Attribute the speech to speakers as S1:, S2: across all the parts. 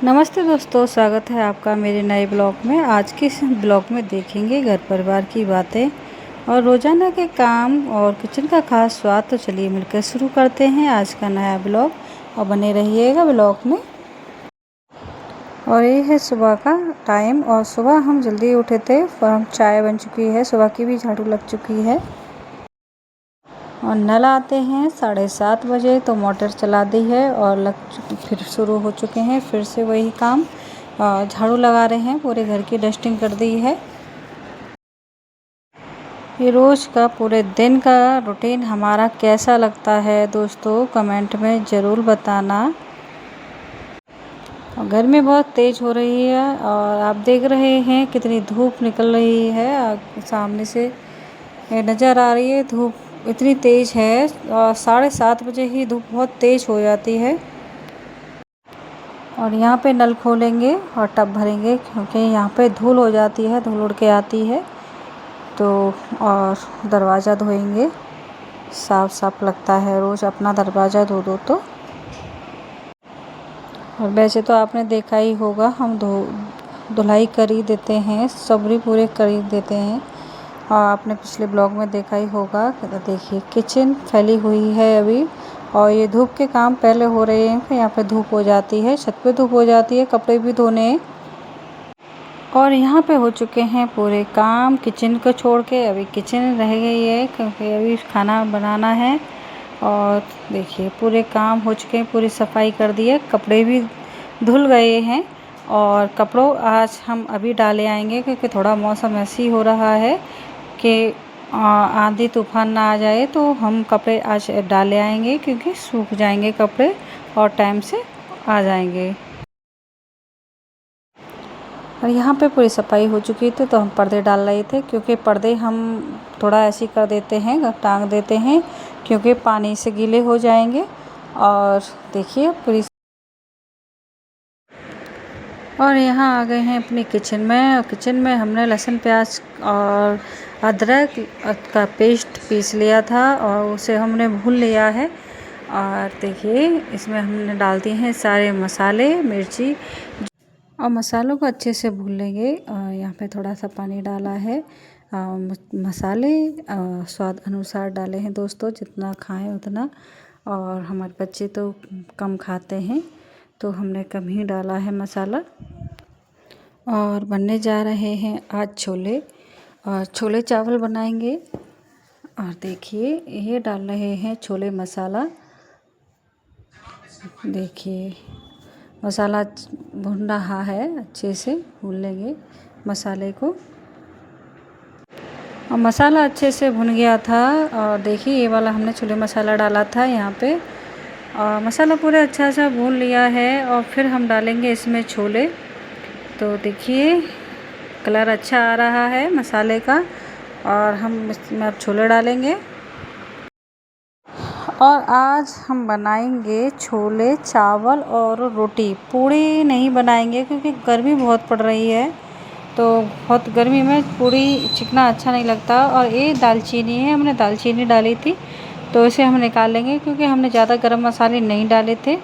S1: नमस्ते दोस्तों, स्वागत है आपका मेरे नए ब्लॉग में। आज के इस ब्लॉग में देखेंगे घर परिवार की बातें और रोज़ाना के काम और किचन का खास स्वाद। तो चलिए मिलकर शुरू करते हैं आज का नया ब्लॉग और बने रहिएगा ब्लॉग में। और ये है सुबह का टाइम और सुबह हम जल्दी उठे थे और चाय बन चुकी है, सुबह की भी झाड़ू लग चुकी है और नल आते हैं 7:30 बजे तो मोटर चला दी है और फिर शुरू हो चुके हैं फिर से वही काम। झाड़ू लगा रहे हैं, पूरे घर की डस्टिंग कर दी है। ये रोज़ का पूरे दिन का रूटीन हमारा कैसा लगता है दोस्तों, कमेंट में ज़रूर बताना। और गर्मी बहुत तेज़ हो रही है और आप देख रहे हैं कितनी धूप निकल रही है, सामने से नज़र आ रही है। धूप इतनी तेज़ है और 7:30 बजे ही धूप बहुत तेज़ हो जाती है। और यहाँ पे नल खोलेंगे और टब भरेंगे क्योंकि यहाँ पे धूल हो जाती है, धूल उड़ के आती है तो। और दरवाज़ा धोएंगे, साफ लगता है रोज़ अपना दरवाज़ा धो दो तो। और वैसे तो आपने देखा ही होगा, हम धुलाई कर ही देते हैं, सबरी पूरे कर ही देते हैं। और आपने पिछले ब्लॉग में देखा ही होगा। देखिए किचन फैली हुई है अभी और ये धूप के काम पहले हो रहे हैं, फिर यहाँ पे धूप हो जाती है, छत पे धूप हो जाती है, कपड़े भी धोने हैं। और यहाँ पे हो चुके हैं पूरे काम किचन को छोड़ के। अभी किचन रह गई है क्योंकि अभी खाना बनाना है। और देखिए पूरे काम हो चुके हैं, पूरी सफाई कर दी है, कपड़े भी धुल गए हैं। और कपड़ों आज हम अभी डाले आएंगे क्योंकि थोड़ा मौसम ऐसी हो रहा है कि आंधी तूफान ना आ जाए, तो हम कपड़े आज डाले आएंगे क्योंकि सूख जाएंगे कपड़े और टाइम से आ जाएंगे। और यहाँ पे पूरी सफाई हो चुकी थी तो हम पर्दे डाल रहे थे क्योंकि पर्दे हम थोड़ा ऐसे कर देते हैं, टांग देते हैं क्योंकि पानी से गीले हो जाएंगे। और देखिए पूरी। और यहाँ आ गए हैं अपनी किचन में। और किचन में हमने लहसुन प्याज और अदरक का पेस्ट पीस लिया था और उसे हमने भून लिया है। और देखिए इसमें हमने डाल दिए हैं सारे मसाले, मिर्ची और मसालों को अच्छे से भून लेंगे। और यहाँ पे थोड़ा सा पानी डाला है। मसाले स्वाद अनुसार डाले हैं दोस्तों, जितना खाएं उतना। और हमारे बच्चे तो कम खाते हैं तो हमने कम ही डाला है मसाला। और बनने जा रहे हैं आज छोले, और छोले चावल बनाएंगे। और देखिए ये डाल रहे हैं छोले मसाला। देखिए मसाला भुन रहा है, अच्छे से भून लेंगे मसाले को। और मसाला अच्छे से भुन गया था। और देखिए ये वाला हमने छोले मसाला डाला था यहाँ पे। और मसाला पूरे अच्छा सा भून लिया है और फिर हम डालेंगे इसमें छोले। तो देखिए कलर अच्छा आ रहा है मसाले का और हम इसमें अब छोले डालेंगे। और आज हम बनाएंगे छोले चावल और रोटी, पूड़ी नहीं बनाएंगे क्योंकि गर्मी बहुत पड़ रही है, तो बहुत गर्मी में पूड़ी चिकना अच्छा नहीं लगता। और ये दालचीनी है, हमने दालचीनी डाली थी तो इसे हम निकाल लेंगे क्योंकि हमने ज़्यादा गरम मसाले नहीं डाले थे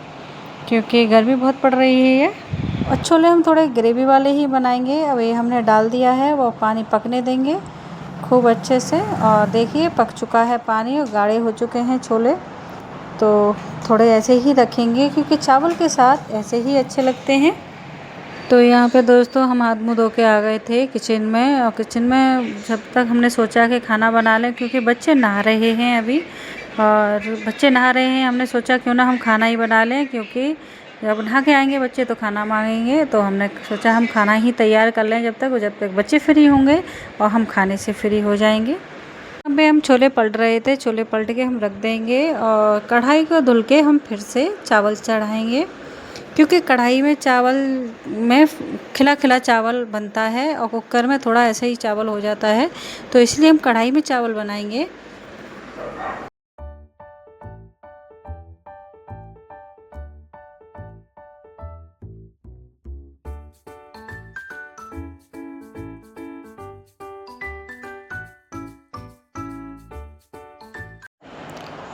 S1: क्योंकि गर्मी बहुत पड़ रही है। और छोले हम थोड़े ग्रेवी वाले ही बनाएंगे। अब ये हमने डाल दिया है, वो पानी पकने देंगे खूब अच्छे से। और देखिए पक चुका है पानी और गाढ़े हो चुके हैं छोले, तो थोड़े ऐसे ही रखेंगे क्योंकि चावल के साथ ऐसे ही अच्छे लगते हैं। तो यहाँ पे दोस्तों हम हाथ मुँह धो के आ गए थे किचन में। और किचन में जब तक हमने सोचा कि खाना बना लें क्योंकि बच्चे नहा रहे हैं अभी। और बच्चे नहा रहे हैं, हमने सोचा क्यों ना हम खाना ही बना लें क्योंकि जब नहा के आएंगे बच्चे तो खाना मांगेंगे, तो हमने सोचा हम खाना ही तैयार कर लें जब तक बच्चे फ्री होंगे और हम खाने से फ्री हो जाएंगे। अभी हम छोले पलट रहे थे, छोले पलट के हम रख देंगे और कढ़ाई को धुल के हम फिर से चावल चढ़ाएंगे क्योंकि कढ़ाई में चावल में खिला खिला चावल बनता है और कुकर में थोड़ा ऐसे ही चावल हो जाता है, तो इसलिए हम कढ़ाई में चावल बनाएंगे।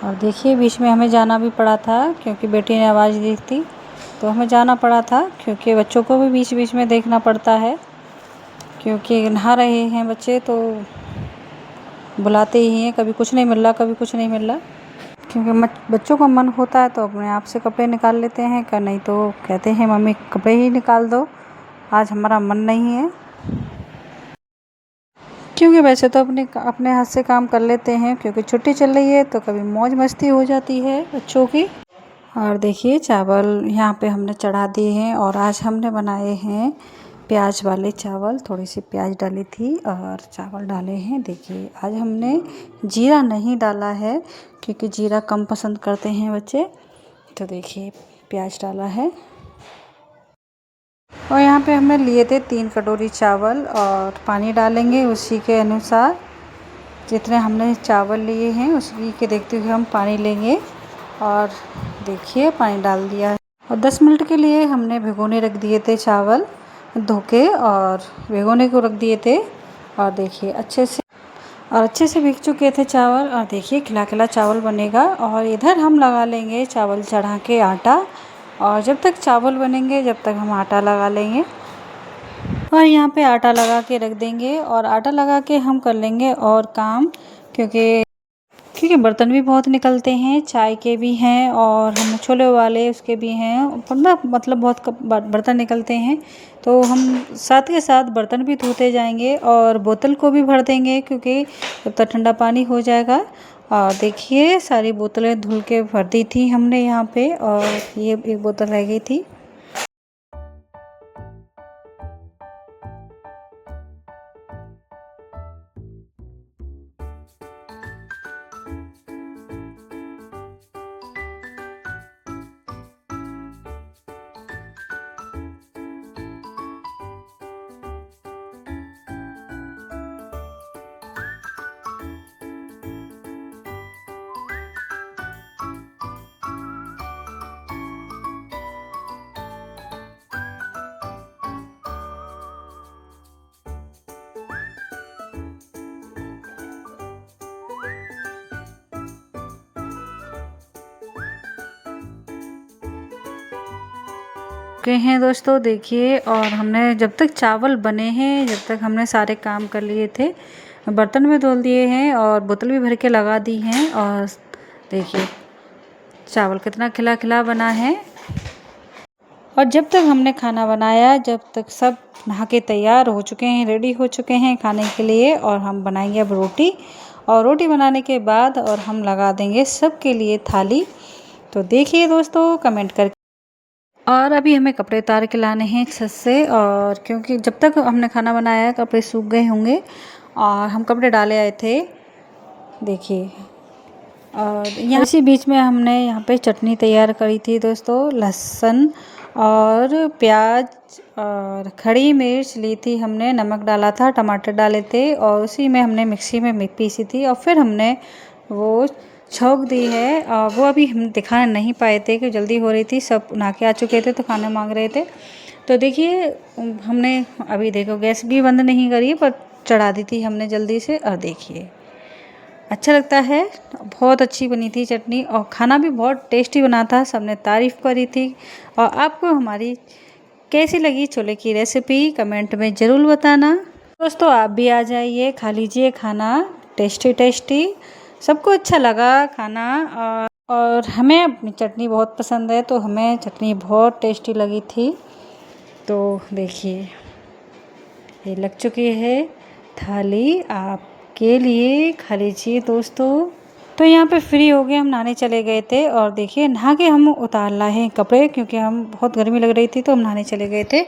S1: और देखिए बीच में हमें जाना भी पड़ा था क्योंकि बेटी ने आवाज़ दी थी, तो हमें जाना पड़ा था, क्योंकि बच्चों को भी बीच बीच में देखना पड़ता है, क्योंकि नहा रहे हैं बच्चे तो बुलाते ही हैं, कभी कुछ नहीं मिल रहा, कभी कुछ नहीं मिल रहा। क्योंकि बच्चों का मन होता है तो अपने आप से कपड़े निकाल लेते हैं, का नहीं तो कहते हैं मम्मी कपड़े ही निकाल दो, आज हमारा मन नहीं है। क्योंकि वैसे तो अपने हाथ से काम कर लेते हैं, क्योंकि छुट्टी चल रही है तो कभी मौज मस्ती हो जाती है बच्चों की। और देखिए चावल यहाँ पे हमने चढ़ा दिए हैं, और आज हमने बनाए हैं प्याज वाले चावल। थोड़ी सी प्याज डाली थी और चावल डाले हैं। देखिए आज हमने जीरा नहीं डाला है, क्योंकि जीरा कम पसंद करते हैं बच्चे। तो देखिए प्याज डाला है। और यहाँ पे हमने लिए थे 3 कटोरी चावल, और पानी डालेंगे उसी के अनुसार, जितने हमने चावल लिए हैं उसी के देखते हुए हम पानी लेंगे। और देखिए पानी डाल दिया है, और 10 मिनट के लिए हमने भिगोने रख दिए थे चावल, धो के और भिगोने को रख दिए थे। और देखिए अच्छे से भीग चुके थे चावल, और देखिए खिला खिला चावल बनेगा। और इधर हम लगा लेंगे चावल चढ़ा के आटा, और जब तक चावल बनेंगे जब तक हम आटा लगा लेंगे। और यहाँ पे आटा लगा के रख देंगे, और आटा लगा के हम कर लेंगे और काम, क्योंकि बर्तन भी बहुत निकलते हैं, चाय के भी हैं और हम छोले वाले उसके भी हैं, मतलब बहुत बर्तन निकलते हैं। तो हम साथ के साथ बर्तन भी धोते जाएंगे, और बोतल को भी भर देंगे, क्योंकि जब तक ठंडा पानी हो जाएगा। और देखिए सारी बोतलें धुल के भर दी थी हमने यहाँ पे, और ये एक बोतल रह गई थी। हैं दोस्तों देखिए, और हमने जब तक चावल बने हैं जब तक हमने सारे काम कर लिए थे, बर्तन भी धुल दिए हैं और बोतल भी भर के लगा दी हैं। और देखिए चावल कितना खिला खिला बना है। और जब तक हमने खाना बनाया जब तक सब नहा के तैयार हो चुके हैं, रेडी हो चुके हैं खाने के लिए। और हम बनाएंगे अब रोटी, और रोटी बनाने के बाद और हम लगा देंगे सबके लिए थाली। तो देखिए दोस्तों कमेंट करके। और अभी हमें कपड़े उतार के लाने हैं छत से, और क्योंकि जब तक हमने खाना बनाया कपड़े सूख गए होंगे, और हम कपड़े डाले आए थे देखिए। और यहाँ इसी बीच में हमने यहाँ पे चटनी तैयार करी थी दोस्तों, लहसुन और प्याज और खड़ी मिर्च ली थी हमने, नमक डाला था, टमाटर डाले थे, और उसी में हमने मिक्सी में पीसी थी। और फिर हमने वो छौंक दी है। वो अभी हम दिखा नहीं पाए थे कि जल्दी हो रही थी, सब नहा के आ चुके थे तो खाना मांग रहे थे। तो देखिए हमने अभी देखो गैस भी बंद नहीं करी, पर चढ़ा दी थी हमने जल्दी से। और देखिए अच्छा लगता है, बहुत अच्छी बनी थी चटनी, और खाना भी बहुत टेस्टी बना था, सबने तारीफ़ करी थी। और आपको हमारी कैसी लगी छोले की रेसिपी कमेंट में ज़रूर बताना। दोस्तों आप भी आ जाइए, खा लीजिए खाना, टेस्टी टेस्टी, सबको अच्छा लगा खाना। और हमें अपनी चटनी बहुत पसंद है, तो हमें चटनी बहुत टेस्टी लगी थी। तो देखिए ये लग चुकी है थाली आपके लिए, खा लीजिए दोस्तों। तो यहाँ पे फ्री हो गए, हम नहाने चले गए थे, और देखिए नहा के हम उतार लाए हैं कपड़े, क्योंकि हम बहुत गर्मी लग रही थी तो हम नहाने चले गए थे।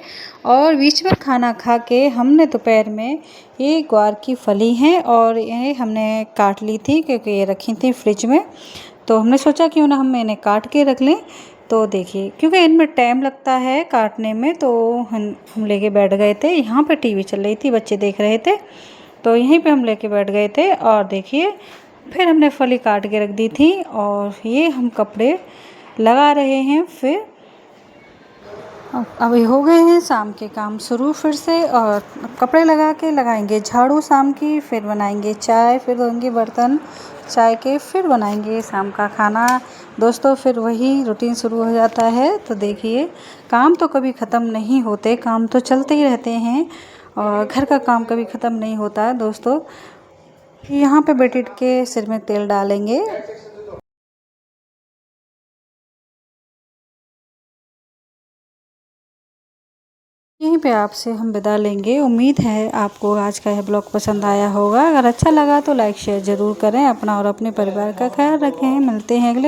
S1: और बीच में खाना खा के हमने दोपहर में ये ग्वार की फली हैं, और ये हमने काट ली थी, क्योंकि ये रखी थी फ्रिज में, तो हमने सोचा क्यों ना हम इन्हें काट के रख लें। तो देखिए क्योंकि इनमें टाइम लगता है काटने में, तो हम लेके बैठ गए थे। यहाँ पे टीवी चल रही थी, बच्चे देख रहे थे, तो यहीं पे हम लेके बैठ गए थे। और देखिए फिर हमने फली काट के रख दी थी, और ये हम कपड़े लगा रहे हैं। फिर अभी हो गए हैं शाम के काम शुरू फिर से, और कपड़े लगा के लगाएंगे झाड़ू शाम की, फिर बनाएंगे चाय, फिर धोएंगे बर्तन चाय के, फिर बनाएंगे शाम का खाना। दोस्तों फिर वही रूटीन शुरू हो जाता है। तो देखिए काम तो कभी ख़त्म नहीं होते, काम तो चलते ही रहते हैं और घर का काम कभी ख़त्म नहीं होता है दोस्तों। यहाँ पे बेटे के सिर में तेल डालेंगे। यहीं पे आपसे हम विदा लेंगे। उम्मीद है आपको आज का यह ब्लॉग पसंद आया होगा। अगर अच्छा लगा तो लाइक शेयर ज़रूर करें। अपना और अपने परिवार का ख्याल रखें। मिलते हैं अगले